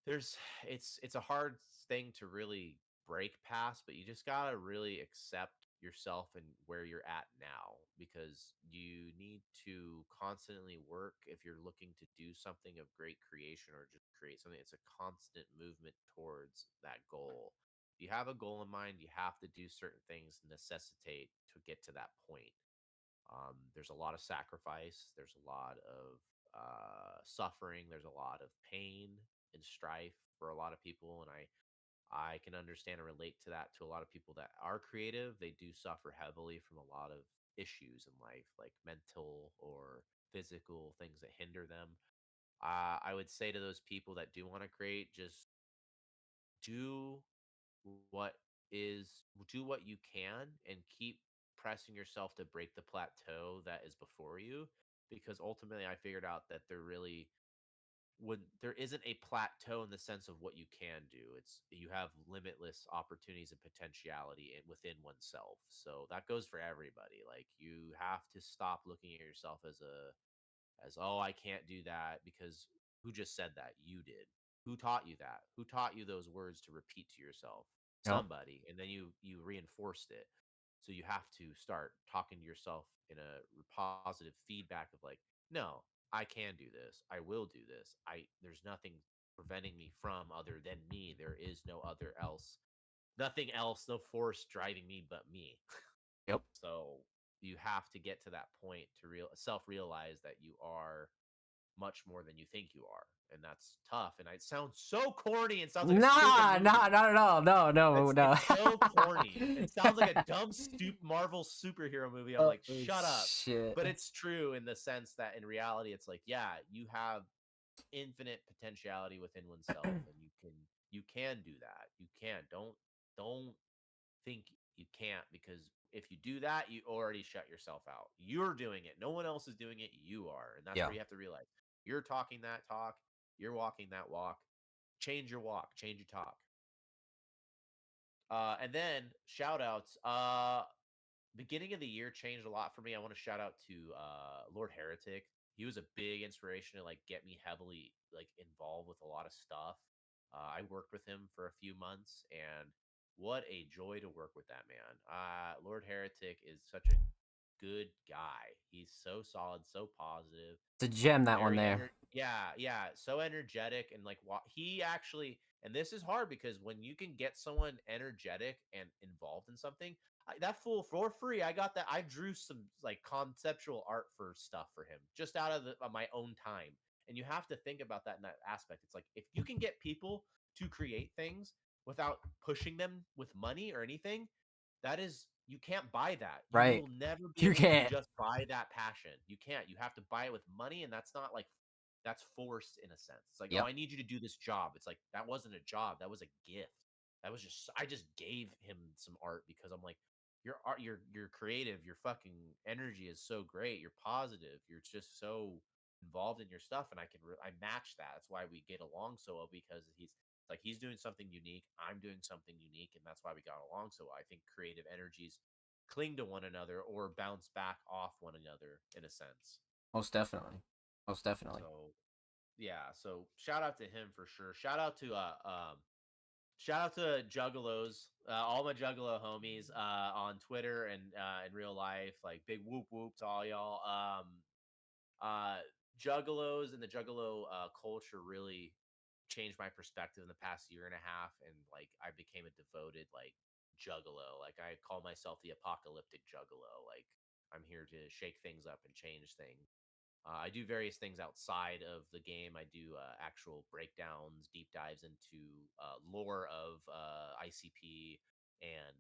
there's it's a hard thing to really break past, but you just gotta really accept yourself and where you're at now because you need to constantly work if you're looking to do something of great creation or just create something. It's a constant movement towards that goal. you have a goal in mind, you have to do certain things necessitate to get to that point. There's a lot of sacrifice. There's a lot of suffering. There's a lot of pain and strife for a lot of people, and I can understand and relate to that. To a lot of people that are creative, they do suffer heavily from a lot of issues in life, like mental or physical things that hinder them. I would say to those people that do want to create, just do what do what you can and keep pressing yourself to break the plateau that is before you, because ultimately I figured out that there isn't a plateau in the sense of what you can do. It's you have limitless opportunities and potentiality within oneself. So that goes for everybody. Like you have to stop looking at yourself as, oh, I can't do that, because who just said that? You did. Who taught you that? Who taught you those words to repeat to yourself? Yep. Somebody. And then you reinforced it. So you have to start talking to yourself in a positive feedback of like, no, I can do this. I will do this. I There's nothing preventing me from other than me. There is no other else. Nothing else, no force driving me but me. Yep. So you have to get to that point to self realize that you are much more than you think you are. And that's tough. And it sounds so corny and sounds like a stupid Nah, nah, movie. not at all. No, no, no. It's so corny. It sounds like a dumb, stupid Marvel superhero movie. I'm Oh like, shut up. shit. But it's true in the sense that in reality, it's like, yeah, you have infinite potentiality within oneself, and you can do that. You can. Don't think you can't, because if you do that, you already shut yourself out. You're doing it. No one else is doing it. You are. And that's Yeah. where you have to realize you're talking that talk, you're walking that walk. Change your walk, change your talk. And then shout outs. Beginning of the year changed a lot for me. I want to shout out to Lord Heretic. He was a big inspiration to like get me heavily like involved with a lot of stuff. I worked with him for a few months, and what a joy to work with that man. Lord Heretic is such a good guy. He's so solid, so positive, It's a gem, that one very there. yeah, so energetic, and like he actually, and this is hard because when you can get someone energetic and involved in something, that fool for free, I got that. I drew some like conceptual art for stuff for him just out of my own time. And you have to think about that in that aspect. It's like if you can get people to create things without pushing them with money or anything, that is, you can't buy that. You Right. will never be You able to can't. just buy that passion. You can't. You have to buy it with money, and that's not like that's forced in a sense. It's like, oh, Yep. I need you to do this job. It's like that wasn't a job. That was a gift. That was just I just gave him some art because I'm like, your art, you're creative. Your fucking energy is so great. You're positive. You're just so involved in your stuff, and I match that. That's why we get along so well, because he's doing something unique. I'm doing something unique, and that's why we got along so well. I think creative energies cling to one another or bounce back off one another in a sense. Most definitely. Most definitely. So yeah, so shout out to him for sure. Shout out to Juggalos, all my Juggalo homies on Twitter and in real life. Like big whoop whoop to all y'all. Uh, Juggalos and the Juggalo culture really changed my perspective in the past year and a half, and like I became a devoted like Juggalo. Like I call myself the apocalyptic Juggalo. Like I'm here to shake things up and change things. I do various things outside of the game. I do actual breakdowns, deep dives into lore of ICP and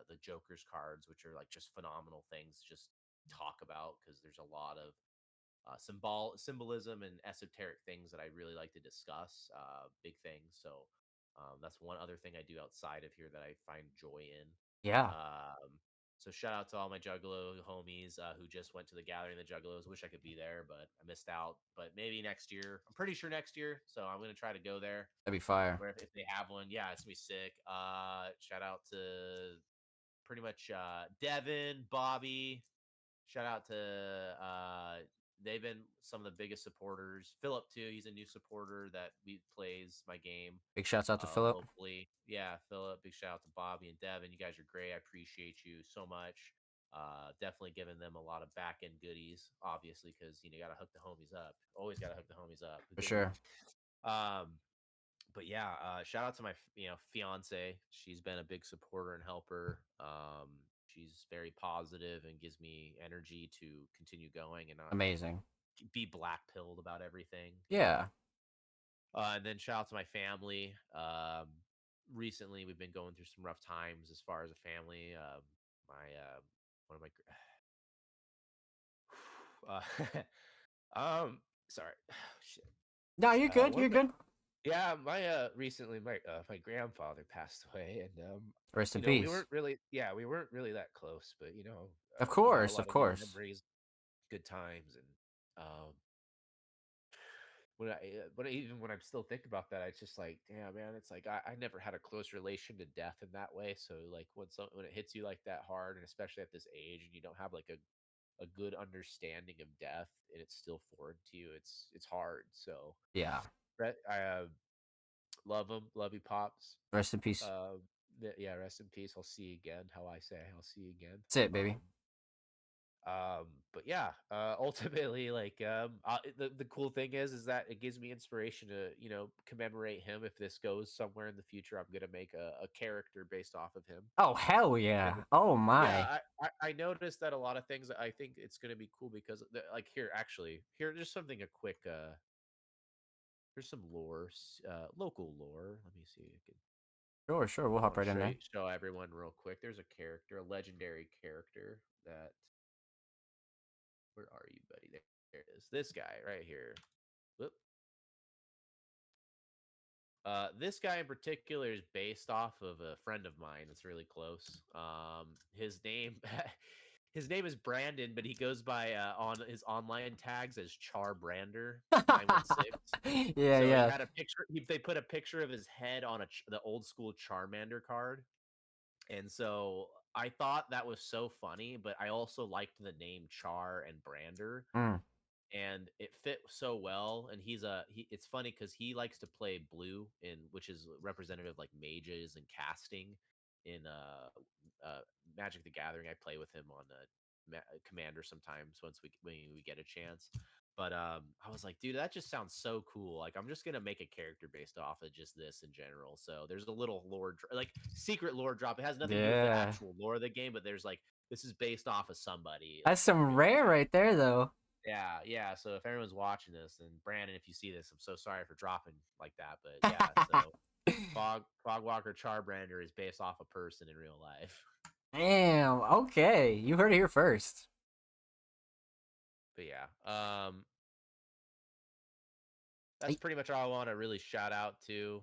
the Joker's cards, which are like just phenomenal things to just talk about, because there's a lot of symbolism and esoteric things that I really like to discuss. Big things. So that's one other thing I do outside of here that I find joy in. Yeah. So shout out to all my Juggalo homies who just went to the gathering of the Juggalos. Wish I could be there, but I missed out. But maybe next year. I'm pretty sure next year. So I'm gonna try to go there. That'd be fire. Where if they have one, yeah, it's gonna be sick. Shout out to pretty much Devin, Bobby. Shout out to they've been some of the biggest supporters. Philip too. He's a new supporter that plays my game Big shouts out to Philip. locally. Yeah, Philip. Big shout out to Bobby and Devin. You guys are great. I appreciate you so much. Definitely giving them a lot of back end goodies, obviously, because you gotta hook the homies up. Always gotta hook the homies up. For Good. sure. Um, but yeah, shout out to my fiance. She's been a big supporter and helper. She's very positive and gives me energy to continue going and not Amazing. be black pilled about everything. Yeah. And then shout out to my family. Recently, we've been going through some rough times as far as a family. My one of my sorry, shit. No, you're good. One You're of my good. Yeah, my recently my grandfather passed away, and Rest in we peace. weren't really we weren't really that close, but Of we have a course. lot Of of good course. memories, good times, and when even when I'm still thinking about that, it's just like, damn, man, it's like I never had a close relation to death in that way. So like when it hits you like that hard, and especially at this age, and you don't have like a good understanding of death, and it's still foreign to you, it's hard. So Yeah. but I love him, love you, pops. Rest in peace. Yeah, rest in peace. I'll see you again. How I say, I'll see you again. That's it, baby. But yeah, ultimately, like, the cool thing is that it gives me inspiration to, commemorate him. If this goes somewhere in the future, I'm gonna make a character based off of him. Oh, hell And yeah. Oh, yeah, my. I noticed that a lot of things. I think it's gonna be cool because, like, here, just something a quick. Here's some lore, local lore. Let me see. Sure, sure. We'll I hop want to right in there. show everyone real quick. There's a character, a legendary character that. Where are you, buddy? There it is. This guy right here. Whoop. This guy in particular is based off of a friend of mine that's really close. His name, his name is Brandon, but he goes by on his online tags as Char Brander 916. Yeah, So he yeah. had a picture. They put a picture of his head on the old school Charmander card, and so I thought that was so funny. But I also liked the name Char and Brander, Mm. and it fit so well. And it's funny because he likes to play blue, in which is representative like mages and casting in Magic the Gathering. I play with him on Commander sometimes when we get a chance. But I was like, dude, that just sounds so cool. Like, I'm just gonna make a character based off of just this in general. So there's a little like secret lore drop. It has nothing to do with the Yeah. actual lore of the game, but there's like, this is based off of somebody like That's some real rare life. right there, though. Yeah, yeah. So if everyone's watching this, and Brandon, if you see this, I'm so sorry for dropping like that. But yeah, so Fogwalker Charbrander is based off a person in real life. Damn. Okay. You heard it here first. But yeah, that's I- pretty much all I want to really shout out to.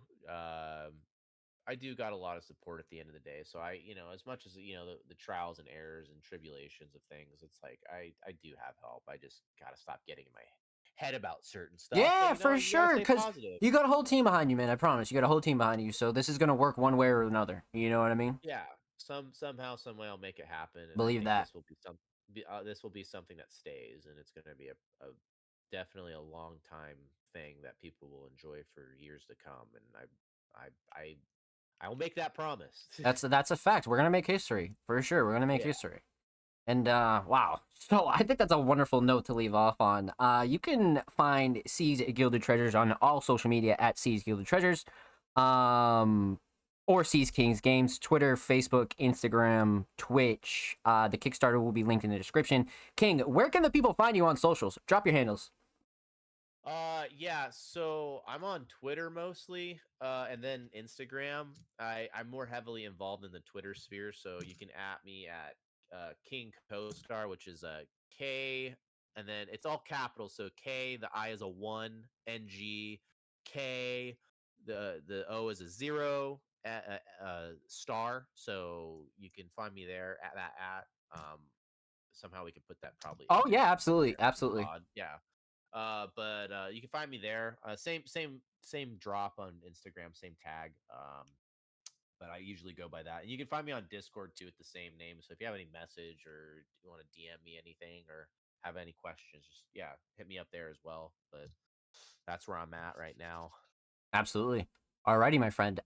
I do got a lot of support at the end of the day. So as much as the trials and errors and tribulations of things, it's like I do have help. I just gotta stop getting in my head about certain stuff. But Yeah, for you gotta sure. stay Because positive. you got a whole team behind you, man. I promise. You got a whole team behind you. So this is going to work one way or another. You know what I mean? Yeah, somehow, some way, I'll make it happen, and I Believe think that. this will be something that stays, and it's going to be a definitely a long time thing that people will enjoy for years to come, and I will make that promise. That's a fact. We're going to make history. For sure. We're going to make Yeah. history. And wow. So I think that's a wonderful note to leave off on. You can find C's Gilded Treasures on all social media at C's Gilded Treasures. Or C's Kings Games, Twitter, Facebook, Instagram, Twitch. The Kickstarter will be linked in the description. King, where can the people find you on socials? Drop your handles. Yeah, so I'm on Twitter mostly, and then Instagram. I'm more heavily involved in the Twitter sphere, so you can at me at King0STAR, which is a K, and then it's all capital. So K, the I is a 1, NG, K, the O is a 0, star. So you can find me there at that somehow we can put that probably in Oh there yeah, somewhere absolutely, in the absolutely. pod. Yeah. But you can find me there. Same drop on Instagram, same tag. But I usually go by that. And you can find me on Discord too with the same name. So if you have any message or you want to DM me anything or have any questions, just hit me up there as well. But that's where I'm at right now. Absolutely. Alrighty, my friend.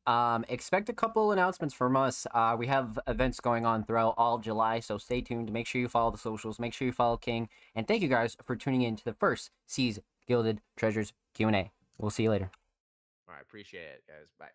Expect a couple announcements from us. We have events going on throughout all July, so stay tuned. Make sure you follow the socials. Make sure you follow King. And thank you guys for tuning in to the first C's Gilded Treasures Q&A. We'll see you later. All right, appreciate it, guys. Bye.